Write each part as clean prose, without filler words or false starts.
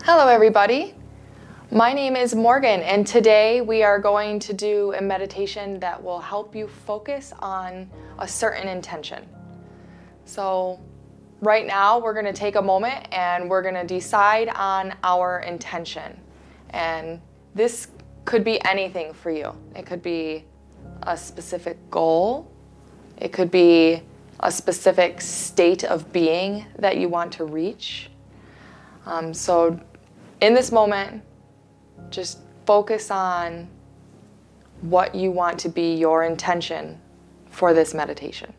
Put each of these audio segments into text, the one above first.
Hello everybody, my name is Morgan and today we are going to do a meditation that will help you focus on a certain intention. So right now we're going to take a moment and we're going to decide on our intention. And this could be anything for you. It could be a specific goal. It could be a specific state of being that you want to reach. So in this moment, just focus on what you want to be your intention for this meditation.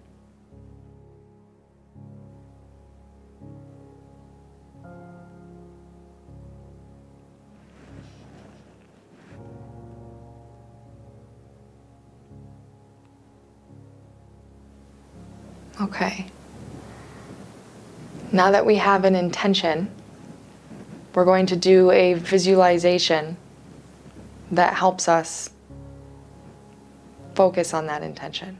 Okay. Now that we have an intention, we're going to do a visualization that helps us focus on that intention.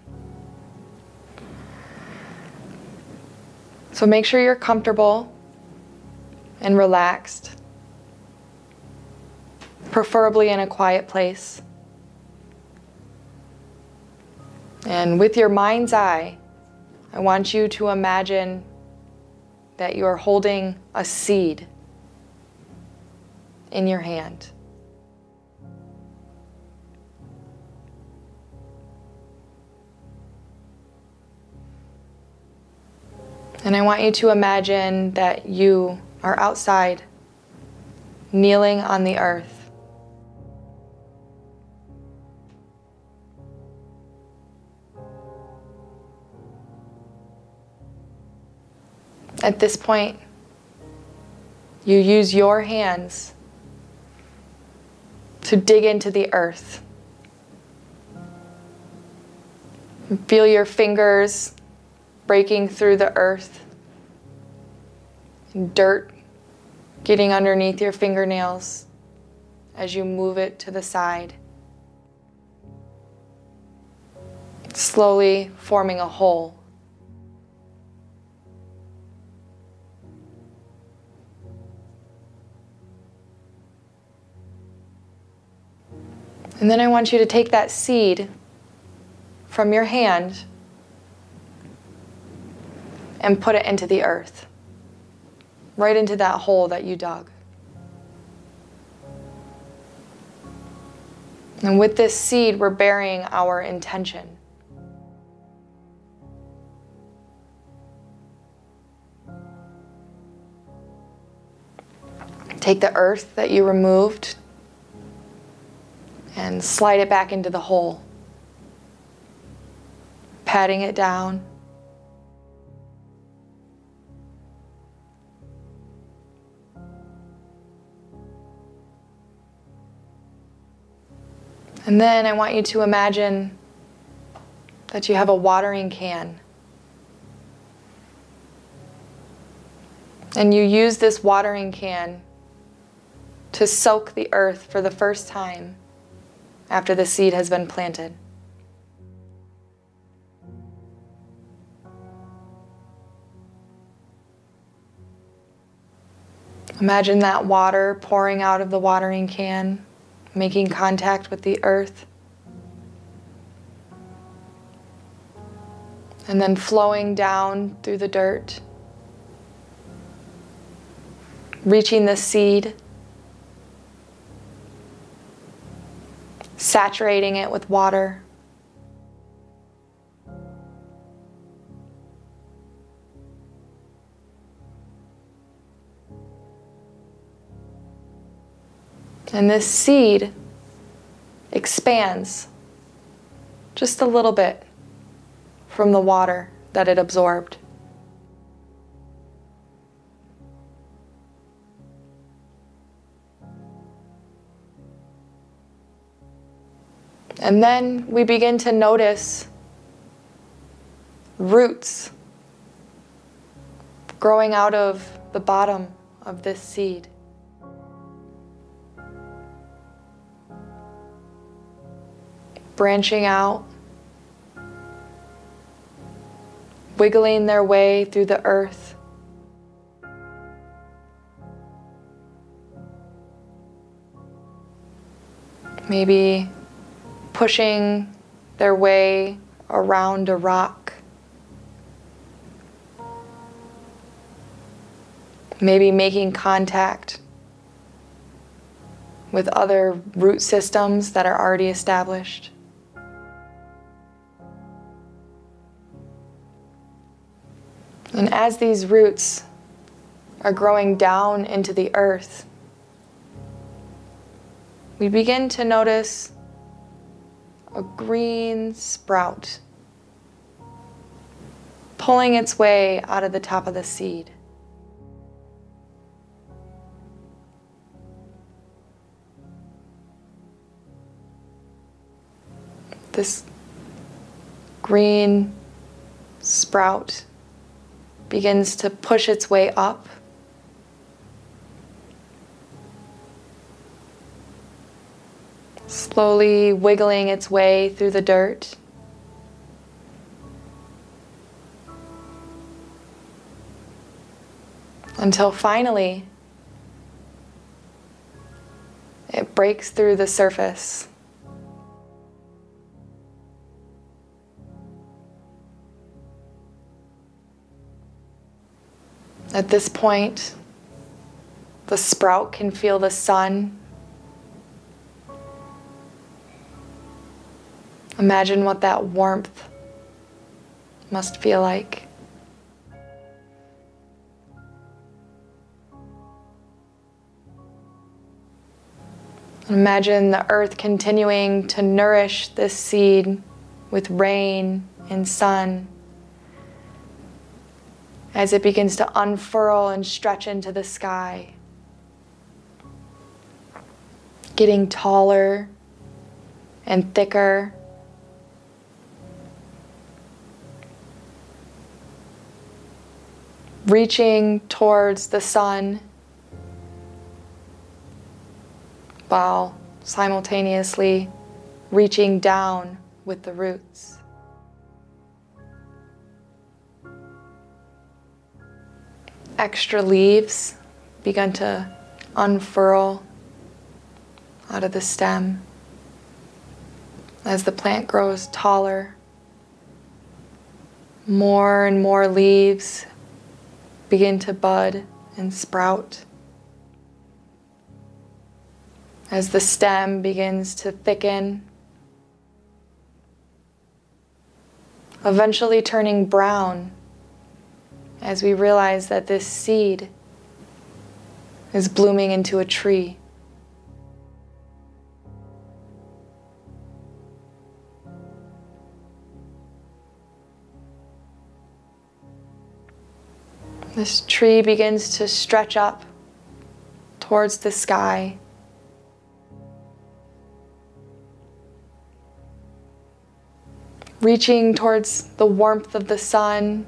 So make sure you're comfortable and relaxed, preferably in a quiet place. And with your mind's eye, I want you to imagine that you're holding a seed in your hand. And I want you to imagine that you are outside, kneeling on the earth. At this point, you use your hands to dig into the earth. Feel your fingers breaking through the earth, and dirt getting underneath your fingernails as you move it to the side, slowly forming a hole. And then I want you to take that seed from your hand and put it into the earth, right into that hole that you dug. And with this seed, we're burying our intention. Take the earth that you removed and slide it back into the hole, patting it down. And then I want you to imagine that you have a watering can. And you use this watering can to soak the earth for the first time after the seed has been planted. Imagine that water pouring out of the watering can, making contact with the earth, and then flowing down through the dirt, reaching the seed, saturating it with water. And this seed expands just a little bit from the water that it absorbed. And then we begin to notice roots growing out of the bottom of this seed. Branching out, wiggling their way through the earth. Maybe pushing their way around a rock. Maybe making contact with other root systems that are already established. And as these roots are growing down into the earth, we begin to notice a green sprout pulling its way out of the top of the seed. This green sprout begins to push its way up, slowly wiggling its way through the dirt. Until finally it breaks through the surface. At this point, the sprout can feel the sun. Imagine what that warmth must feel like. Imagine the earth continuing to nourish this seed with rain and sun as it begins to unfurl and stretch into the sky, getting taller and thicker, reaching towards the sun while simultaneously reaching down with the roots. Extra leaves begun to unfurl out of the stem as the plant grows taller. More and more leaves begin to bud and sprout as the stem begins to thicken, eventually turning brown as we realize that this seed is blooming into a tree. This tree begins to stretch up towards the sky. Reaching towards the warmth of the sun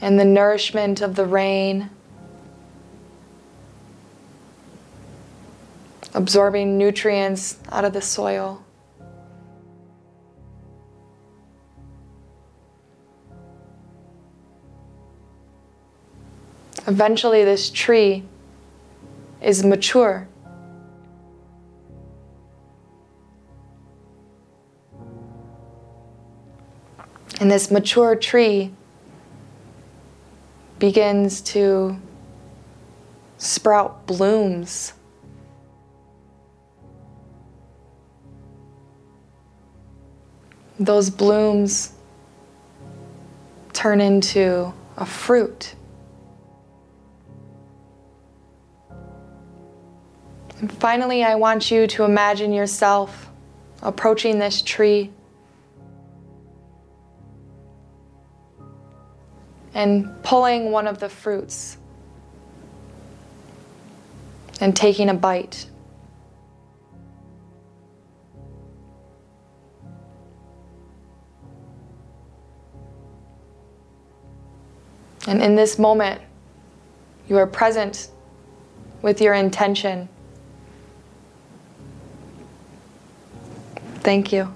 and the nourishment of the rain, absorbing nutrients out of the soil. Eventually, this tree is mature. And this mature tree begins to sprout blooms. Those blooms turn into a fruit. And finally, I want you to imagine yourself approaching this tree and pulling one of the fruits and taking a bite. And in this moment, you are present with your intention. Thank you.